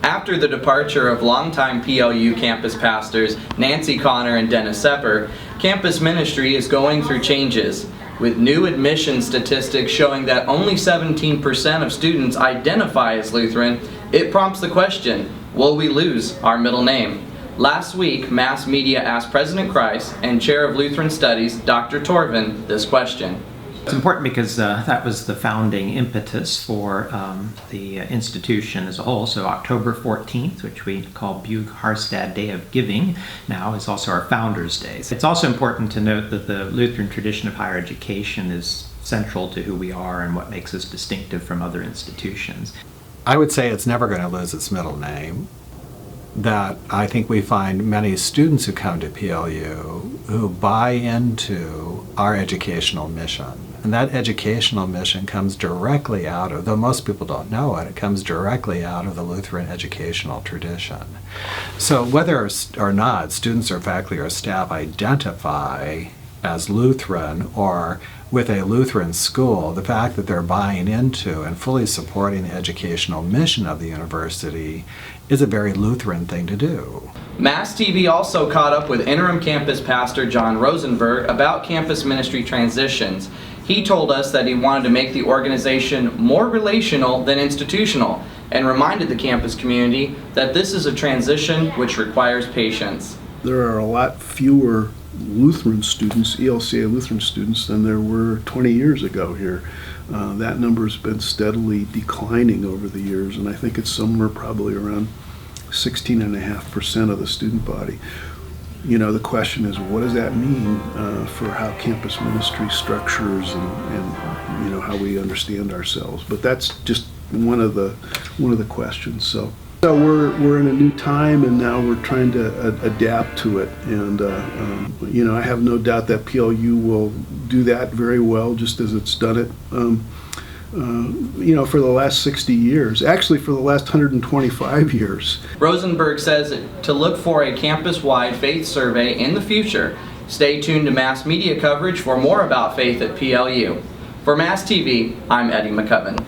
After the departure of longtime PLU campus pastors Nancy Connor and Dennis Sepper, campus ministry is going through changes. With new admission statistics showing that only 17% of students identify as Lutheran, it prompts the question, will we lose our middle name? Last week, mass media asked President Christ and Chair of Lutheran Studies, Dr. Torvend, this question. It's important because that was the founding impetus for the institution as a whole. So October 14th, which we call Bug-Harstad Day of Giving, now is also our Founders' Day. It's also important to note that the Lutheran tradition of higher education is central to who we are and what makes us distinctive from other institutions. I would say it's never going to lose its middle name. That I think we find many students who come to PLU who buy into our educational mission. And that educational mission comes directly out of, though most people don't know it, it comes directly out of the Lutheran educational tradition. So whether or not students or faculty or staff identify as Lutheran or with a Lutheran school, the fact that they're buying into and fully supporting the educational mission of the university is a very Lutheran thing to do. Mass TV also caught up with Interim campus pastor John Rosenberg about campus ministry transitions. He told us that he wanted to make the organization more relational than institutional and reminded the campus community that this is a transition which requires patience. There are a lot fewer Lutheran students, ELCA Lutheran students, than there were 20 years ago here. That number has been steadily declining over the years, and I think it's somewhere probably around 16.5% of the student body. You know, the question is, what does that mean for how campus ministry structures and you know, how we understand ourselves? But that's just one of the questions. So we're in a new time, and now we're trying to adapt to it. And you know, I have no doubt that PLU will do that very well, just as it's done it. You know, for the last 60 years, actually for the last 125 years. Rosenberg says to look for a campus-wide faith survey in the future. Stay tuned to mass media coverage for more about faith at PLU. For Mass TV, I'm Eddie McCoven.